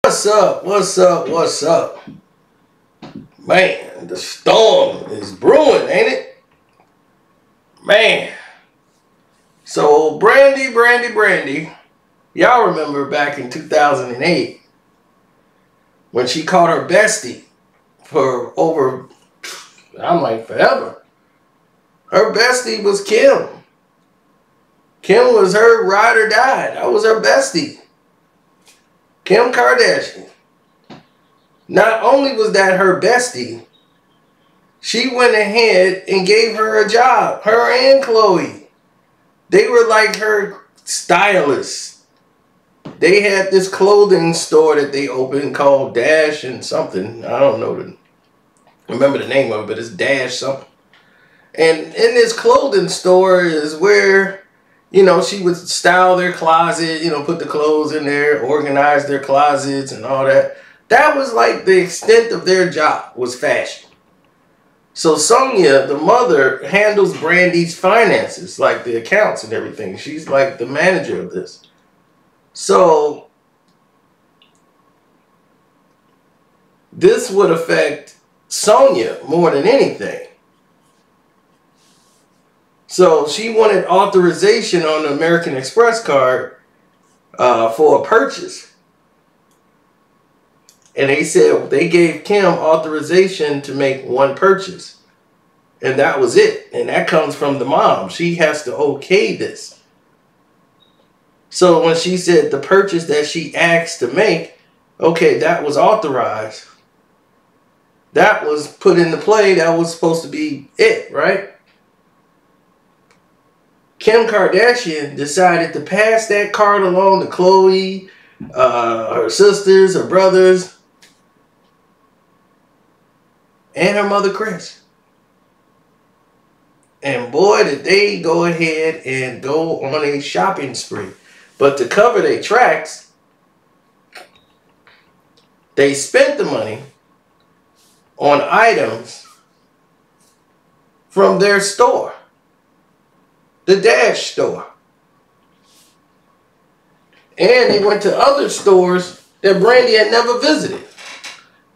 What's up? What's up? What's up? Man, the storm is brewing, ain't it? Man. So, Brandy. Y'all remember back in 2008 when she caught her bestie for over, I'm like, forever. Her bestie was Kim. Kim was her ride or die. That was her bestie. Kim Kardashian. Not only was that her bestie, she went ahead and gave her a job. Her and Chloe. They were like her stylists. They had this clothing store that they opened called Dash and something. I don't know remember the name of it, but it's Dash something. And in this clothing store is where, you know, she would style their closet, you know, put the clothes in there, organize their closets and all that. That was like the extent of their job, was fashion. So Sonia, the mother, handles Brandy's finances, like the accounts and everything. She's like the manager of this. So this would affect Sonia more than anything. So she wanted authorization on the American Express card for a purchase. And they said they gave Kim authorization to make one purchase. And that was it. And that comes from the mom. She has to okay this. So when she said the purchase that she asked to make, okay, that was authorized. That was put into play. That was supposed to be it, right? Kim Kardashian decided to pass that card along to Chloe, her sisters, her brothers, and her mother, Chris. And boy, did they go ahead and go on a shopping spree. But to cover their tracks, they spent the money on items from their store, the Dash store. And they went to other stores that Brandy had never visited,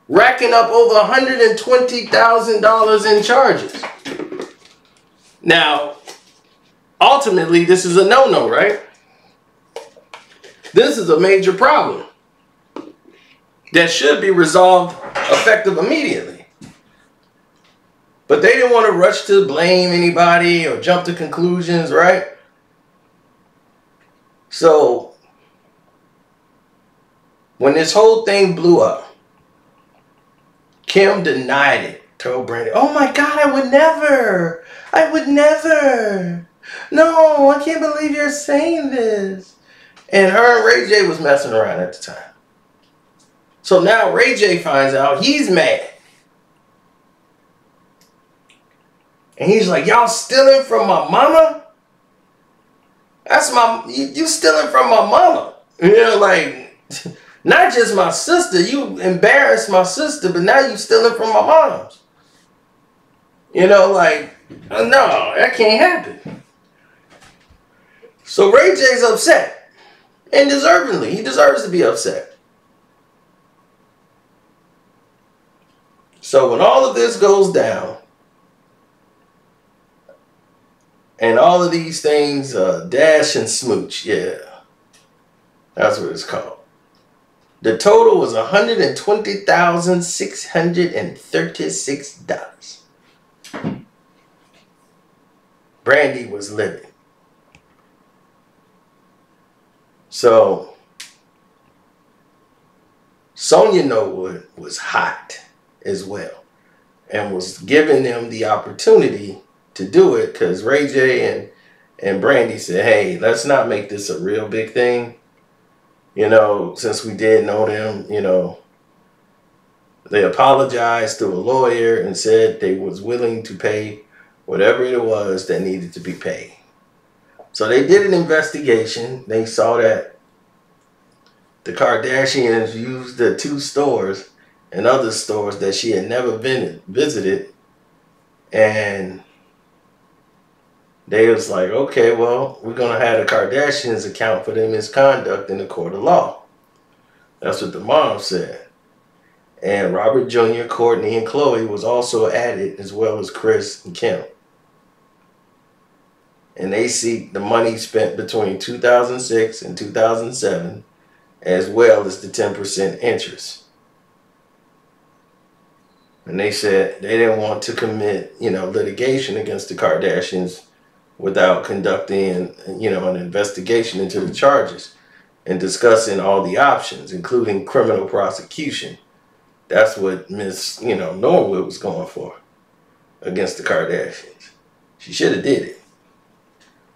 racking up over $120,000 in charges. Now, ultimately, this is a no-no, right? This is a major problem that should be resolved effective immediately. But they didn't want to rush to blame anybody or jump to conclusions, right? So, when this whole thing blew up, Kim denied it, told Brandy, oh my God, I would never. No, I can't believe you're saying this. And her and Ray J was messing around at the time. So now Ray J finds out, he's mad. And he's like, y'all stealing from my mama? You stealing from my mama. You know, like, not just my sister. You embarrassed my sister, but now you stealing from my mom's. You know, like, no, that can't happen. So Ray J's upset. And deservingly. He deserves to be upset. So when all of this goes down, and all of these things, Dash and Smooch, yeah. That's what it's called. The total was $120,636. Brandy was living. So, Sonia Norwood was hot as well and was giving them the opportunity to do it because Ray J and Brandy said, hey, let's not make this a real big thing. You know, since we did know them, you know, they apologized to a lawyer and said they was willing to pay whatever it was that needed to be paid. So they did an investigation. They saw that the Kardashians used the two stores and other stores that she had never visited. And they was like, okay, well, we're going to have the Kardashians account for their misconduct in the court of law. That's what the mom said. And Robert Jr., Courtney, and Khloe was also added, as well as Kris and Kim. And they seek the money spent between 2006 and 2007, as well as the 10% interest. And they said they didn't want to commit, litigation against the Kardashians without conducting, an investigation into the charges and discussing all the options, including criminal prosecution. That's what Miss, Norwood was going for against the Kardashians. She should have did it.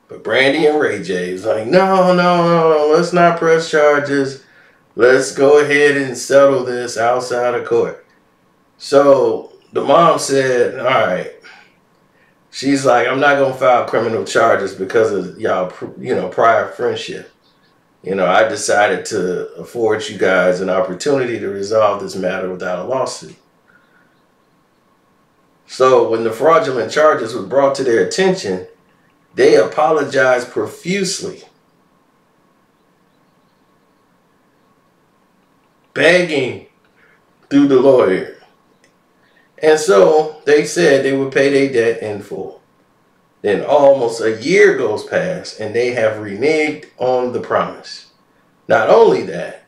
But Brandy and Ray J was like, no, let's not press charges. Let's go ahead and settle this outside of court. So the mom said, all right. She's like, I'm not going to file criminal charges because of y'all, prior friendship. I decided to afford you guys an opportunity to resolve this matter without a lawsuit. So when the fraudulent charges were brought to their attention, they apologized profusely, begging through the lawyer. And so they said they would pay their debt in full. Then almost a year goes past and they have reneged on the promise. Not only that,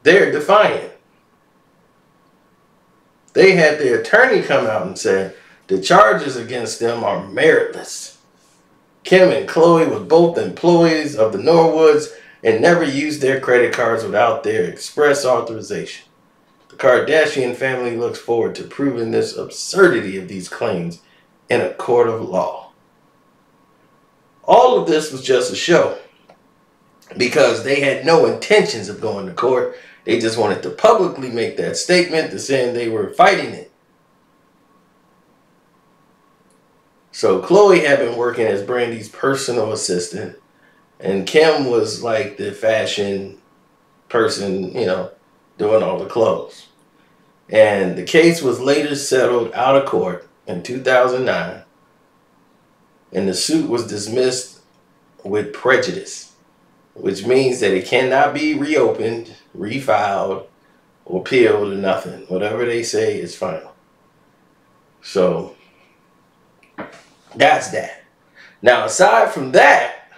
they're defiant. They had their attorney come out and say the charges against them are meritless. Kim and Khloe were both employees of the Norwoods and never used their credit cards without their express authorization. The Kardashian family looks forward to proving this absurdity of these claims in a court of law. All of this was just a show because they had no intentions of going to court. They just wanted to publicly make that statement to saying they were fighting it. So Khloe had been working as Brandy's personal assistant, and Kim was like the fashion person, doing all the clothes. And the case was later settled out of court in 2009, and the suit was dismissed with prejudice, which means that it cannot be reopened, refiled, or appealed or nothing. Whatever they say is final. So that's that. Now, aside from that,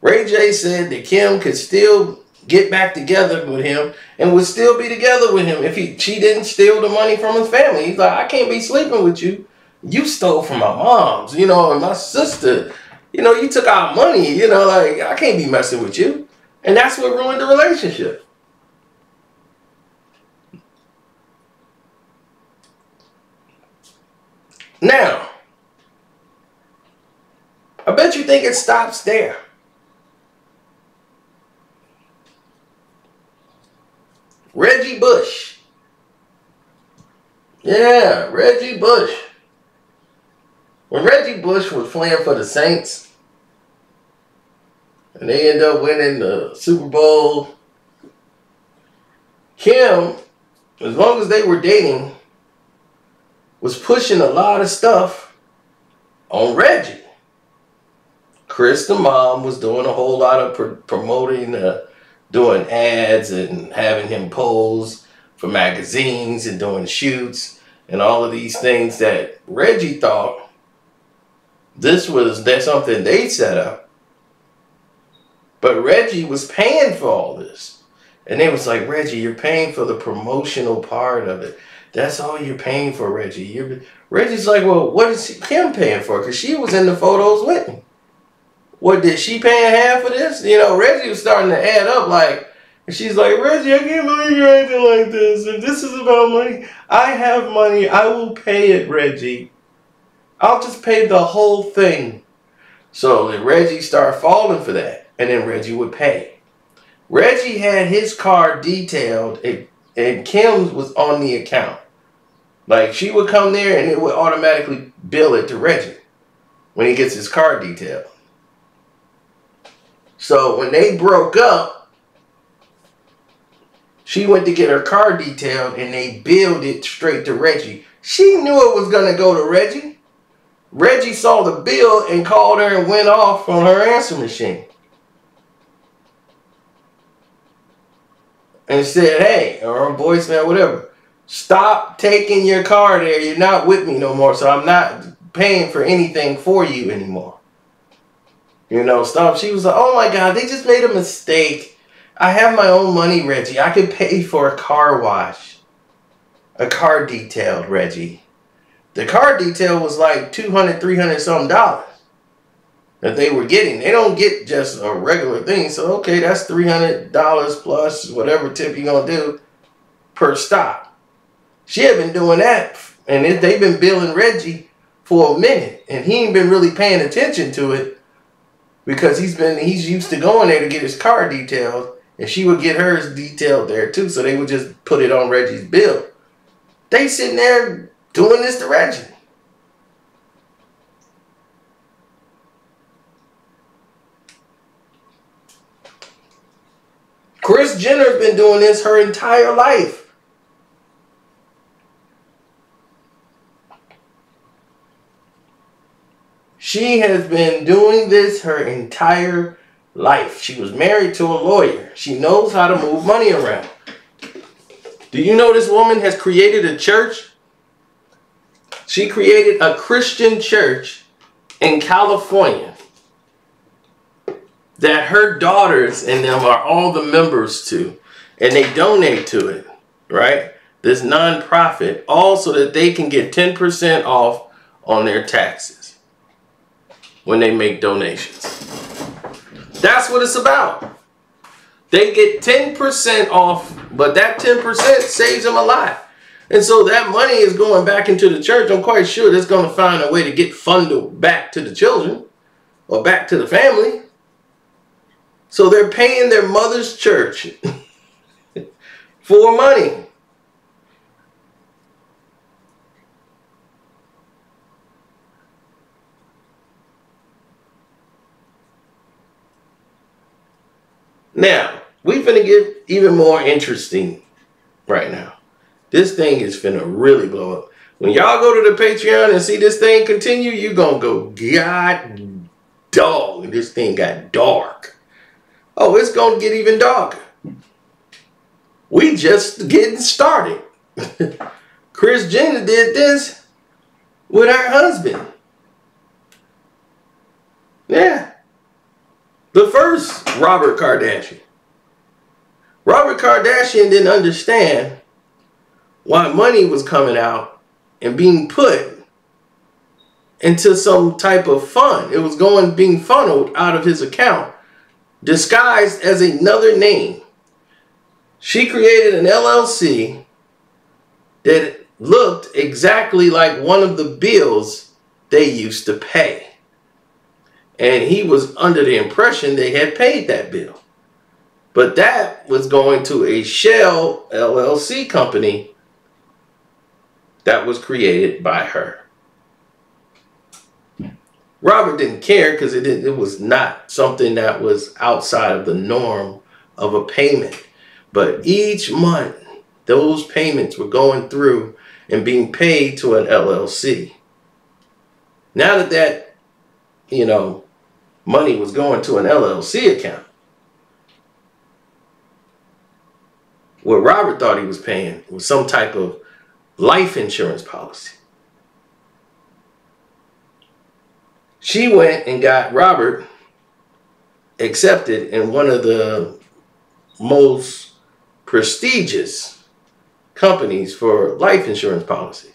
Ray J said that Kim could still get back together with him and would still be together with him if she didn't steal the money from his family. He's like, I can't be sleeping with you. You stole from my mom's, and my sister. You took our money, I can't be messing with you. And that's what ruined the relationship. Now, I bet you think it stops there. Reggie Bush. Yeah, Reggie Bush. When Reggie Bush was playing for the Saints, and they ended up winning the Super Bowl, Kim, as long as they were dating, was pushing a lot of stuff on Reggie. Kris, the mom, was doing a whole lot of promoting, doing ads and having him pose for magazines and doing shoots and all of these things that Reggie thought that's something they set up. But Reggie was paying for all this. And they was like, Reggie, you're paying for the promotional part of it. That's all you're paying for, Reggie. Reggie's like, well, what is Kim paying for? Because she was in the photos with me. What, did she paying half of this? Reggie was starting to add up and she's like, Reggie, I can't believe you're acting like this. And this is about money. I have money. I will pay it, Reggie. I'll just pay the whole thing. So then Reggie started falling for that. And then Reggie would pay. Reggie had his car detailed and Kim's was on the account. She would come there and it would automatically bill it to Reggie when he gets his car detailed. So when they broke up, she went to get her car detailed and they billed it straight to Reggie. She knew it was going to go to Reggie. Reggie saw the bill and called her and went off on her answer machine. and said, hey, or a voicemail, whatever, stop taking your car there. You're not with me no more, so I'm not paying for anything for you anymore. You know, stop. She was like, oh my God, they just made a mistake. I have my own money, Reggie. I could pay for a car wash. A car detail, Reggie. The car detail was like $200, $300 something that they were getting. They don't get just a regular thing. So, okay, that's $300 plus whatever tip you're going to do per stop. She had been doing that, and they've been billing Reggie for a minute, and he ain't been really paying attention to it because he's used to going there to get his car detailed, and she would get hers detailed there too, so they would just put it on Reggie's bill. They sitting there doing this to Reggie. Kris Jenner's been doing this her entire life. She has been doing this her entire life. She was married to a lawyer. She knows how to move money around. Do you know this woman has created a church? She created a Christian church in California that her daughters and them are all the members to. And they donate to it, right? This nonprofit, all so that they can get 10% off on their taxes when they make donations. That's what it's about. They get 10% off, but that 10% saves them a lot. And so that money is going back into the church. I'm quite sure that's going to find a way to get funded back to the children or back to the family. So they're paying their mother's church for money. Now, we finna get even more interesting right now. This thing is finna really blow up. When y'all go to the Patreon and see this thing continue, you gonna go, God dog, this thing got dark. Oh, it's gonna get even darker. We just getting started. Kris Jenner did this with her husband. Yeah. The first Robert Kardashian. Robert Kardashian didn't understand why money was coming out and being put into some type of fund. It was being funneled out of his account, disguised as another name. She created an LLC that looked exactly like one of the bills they used to pay. And he was under the impression they had paid that bill. But that was going to a shell LLC company that was created by her. Robert didn't care because it was not something that was outside of the norm of a payment. But each month, those payments were going through and being paid to an LLC. Now that money was going to an LLC account, what Robert thought he was paying was some type of life insurance policy. She went and got Robert accepted in one of the most prestigious companies for life insurance policies.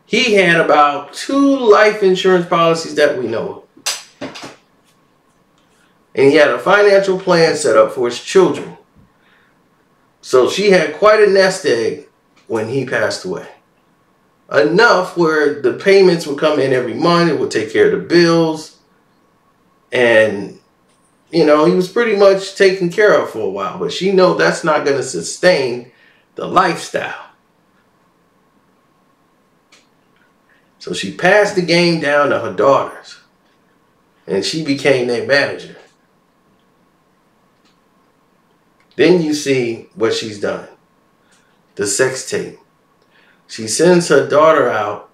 He had about 2 life insurance policies that we know of. And he had a financial plan set up for his children. So she had quite a nest egg when he passed away. Enough where the payments would come in every month. It would take care of the bills. And, he was pretty much taken care of for a while. But she knows that's not going to sustain the lifestyle. So she passed the game down to her daughters. And she became their manager. Then you see what she's done. The sex tape. She sends her daughter out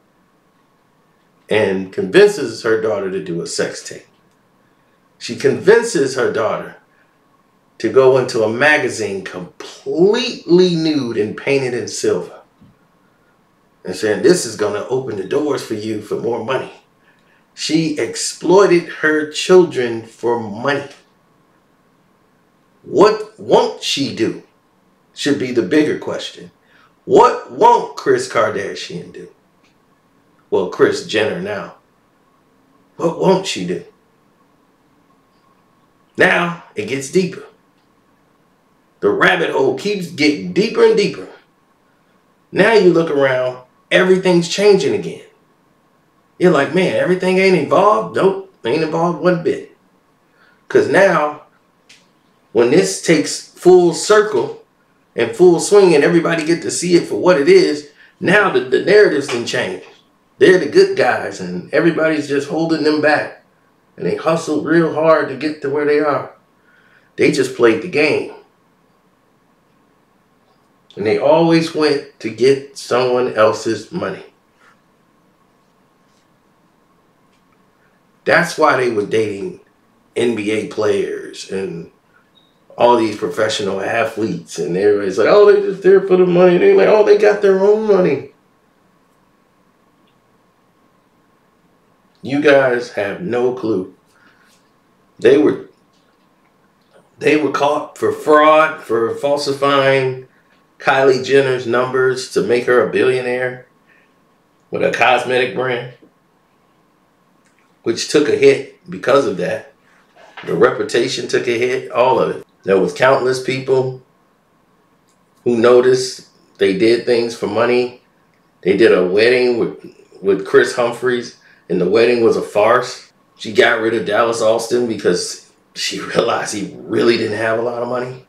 and convinces her daughter to do a sex tape. She convinces her daughter to go into a magazine completely completely nude and painted in silver. And saying, this is going to open the doors for you for more money. She exploited her children for money. What won't she do? Should be the bigger question. What won't Kris Kardashian do? Well, Kris Jenner now. What won't she do? Now it gets deeper. The rabbit hole keeps getting deeper and deeper. Now you look around, everything's changing again. You're like, man, everything ain't involved? Nope, ain't involved one bit. Because now, when this takes full circle and full swing and everybody get to see it for what it is, now the narratives can change. They're the good guys and everybody's just holding them back. And they hustled real hard to get to where they are. They just played the game. And they always went to get someone else's money. That's why they were dating NBA players and all these professional athletes. And everybody's like, oh, they're just there for the money. They're like, oh, they got their own money. You guys have no clue. They were caught for fraud, for falsifying Kylie Jenner's numbers to make her a billionaire with a cosmetic brand, which took a hit because of that. The reputation took a hit, all of it. There was countless people who noticed they did things for money. They did a wedding with Chris Humphries, and the wedding was a farce. She got rid of Dallas Austin because she realized he really didn't have a lot of money.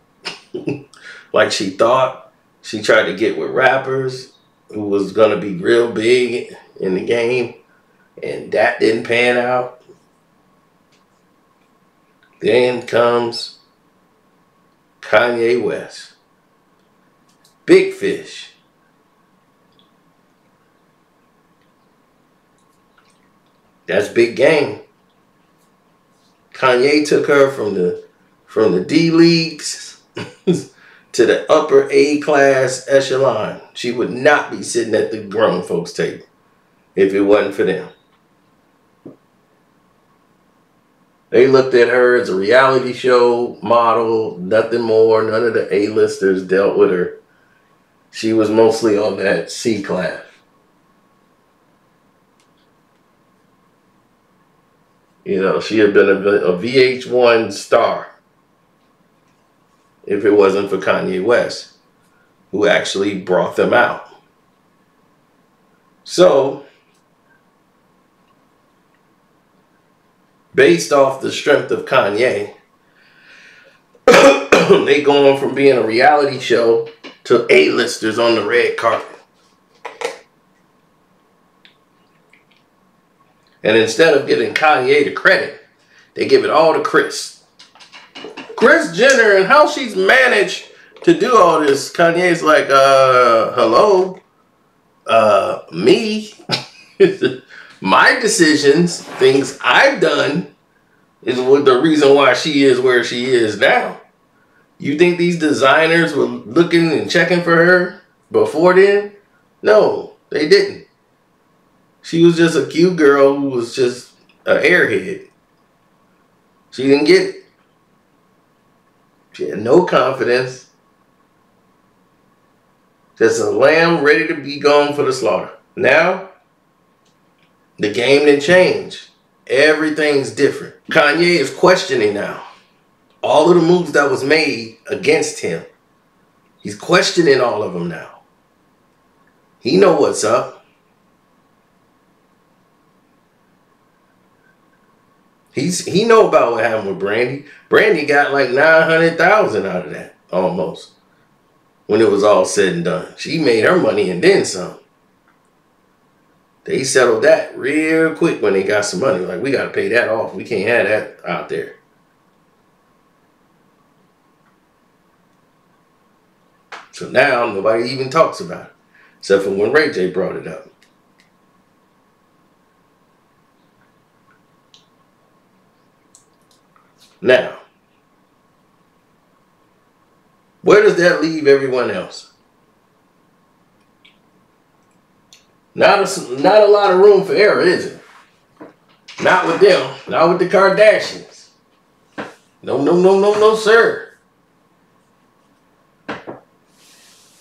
Like she thought. She tried to get with rappers who was going to be real big in the game, and that didn't pan out. Then comes Kanye West. Big fish. That's big game. Kanye took her from the D leagues to the upper A-class echelon. She would not be sitting at the grown folks' table if it wasn't for them. They looked at her as a reality show model, nothing more. None of the A-listers dealt with her. She was mostly on that C-class. You know, she had been a VH1 star if it wasn't for Kanye West, who actually brought them out. So, based off the strength of Kanye, they going from being a reality show to A-listers on the red carpet. And instead of giving Kanye the credit, they give it all to Kris. Kris Jenner and how she's managed to do all this. Kanye's like, hello, me, my decisions, things I've done is what the reason why she is where she is now. You think these designers were looking and checking for her before then? No, they didn't. She was just a cute girl who was just an airhead. She didn't get it. She had no confidence. Just a lamb ready to be gone for the slaughter. Now, the game didn't change. Everything's different. Kanye is questioning now all of the moves that was made against him. He's questioning all of them now. He know what's up. He know about what happened with Brandy. Brandy got like 900,000 out of that, almost. When it was all said and done. She made her money and then some. They settled that real quick when they got some money. Like, we got to pay that off. We can't have that out there. So now nobody even talks about it. Except for when Ray J brought it up. Now, Where does that leave everyone else? Not a lot of room for error, is it? Not with them. Not with the Kardashians. No, no, no, no, no, sir.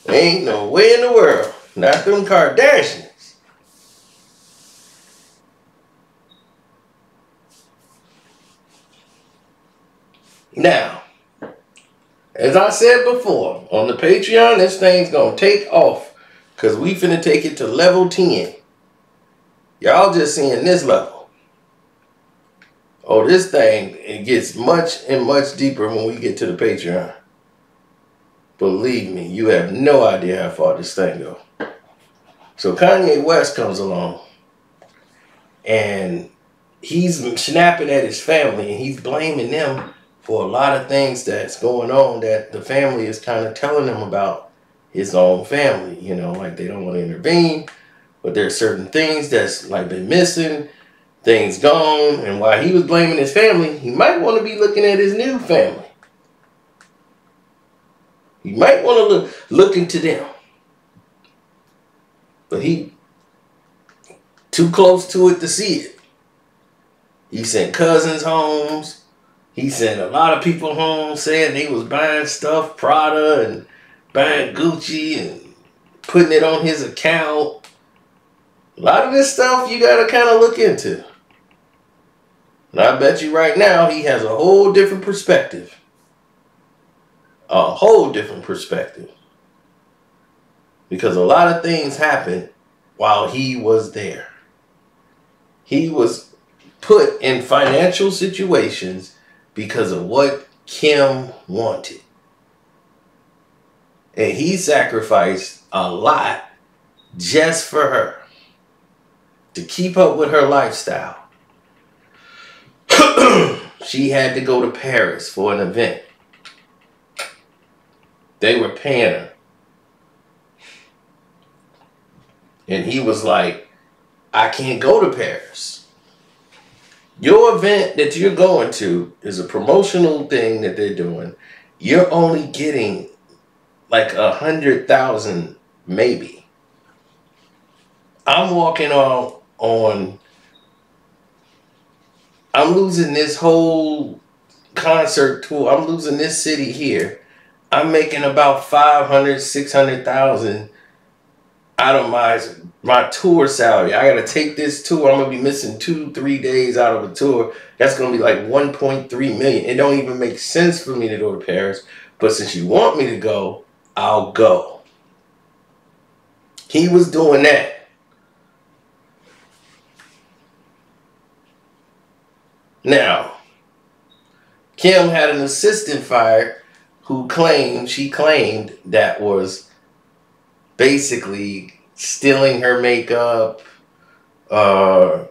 Ain't no way in the world. Not them Kardashians. Now, as I said before, on the Patreon, this thing's gonna take off. Because we finna take it to level 10. Y'all just seeing this level. Oh, this thing, it gets much and much deeper when we get to the Patreon. Believe me, you have no idea how far this thing goes. So Kanye West comes along. And he's snapping at his family. And he's blaming them for a lot of things that's going on that the family is kind of telling him about his own family. You know, like they don't want to intervene. But there's certain things that's like been missing. Things gone. And while he was blaming his family, he might want to be looking at his new family. He might want to look into them. But he too close to it to see it. He sent cousins homes. He sent a lot of people home saying they was buying stuff, Prada and buying Gucci and putting it on his account. A lot of this stuff you got to kind of look into. And I bet you right now he has a whole different perspective. A whole different perspective. Because a lot of things happened while he was there. He was put in financial situations because of what Kim wanted. And he sacrificed a lot just for her. To keep up with her lifestyle. She had to go to Paris for an event. They were paying her. And he was like, I can't go to Paris. Your event that you're going to is a promotional thing that they're doing. You're only getting like 100,000 maybe. I'm walking on I'm losing this whole concert tour. I'm losing this city here. I'm making about 500, 600,000 out of my tour salary. I gotta take this tour. I'm gonna be missing 2-3 days out of a tour. That's gonna be like 1.3 million. It don't even make sense for me to go to Paris. But since you want me to go, I'll go. He was doing that. Now, Kim had an assistant fired who she claimed that was basically stealing her makeup. Some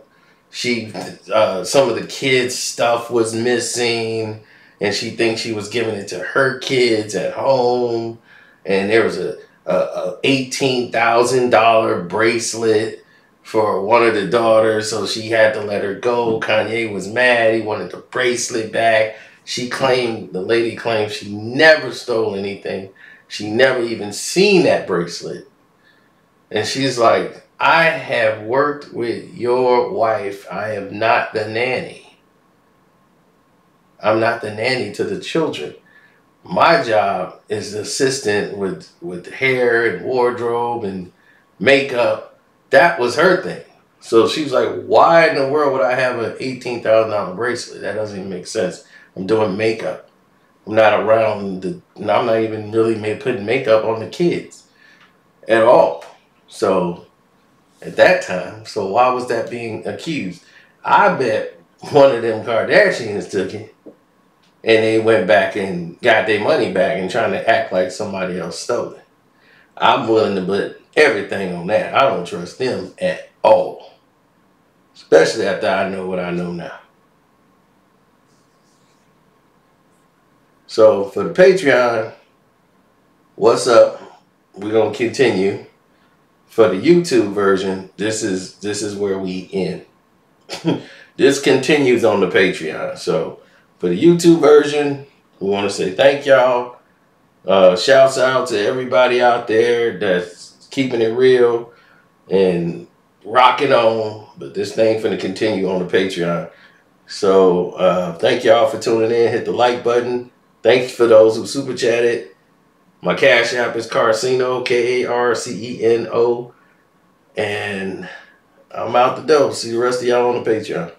of the kids' stuff was missing, and she thinks she was giving it to her kids at home. And there was a $18,000 bracelet for one of the daughters, so she had to let her go. Kanye was mad. He wanted the bracelet back. The lady claimed she never stole anything. She never even seen that bracelet. And she's like, I have worked with your wife. I am not the nanny. I'm not the nanny to the children. My job is the assistant with hair and wardrobe and makeup. That was her thing. So she was like, why in the world would I have an $18,000 bracelet? That doesn't even make sense. I'm doing makeup. I'm not I'm not even really putting makeup on the kids at all. So at that time, so why was that being accused? I bet one of them Kardashians took it and they went back and got their money back and trying to act like somebody else stole it. I'm willing to put everything on that. I don't trust them at all. Especially after I know what I know now. So for the Patreon, what's up? We're gonna continue. For the YouTube version, this is where we end. This continues on the Patreon. So for the YouTube version, we want to say thank y'all. Shouts out to everybody out there that's keeping it real and rocking on. But this thing finna continue on the Patreon. So thank y'all for tuning in. Hit the like button. Thanks for those who super chatted. My cash app is Carceno, Karceno. And I'm out the door. See the rest of y'all on the Patreon.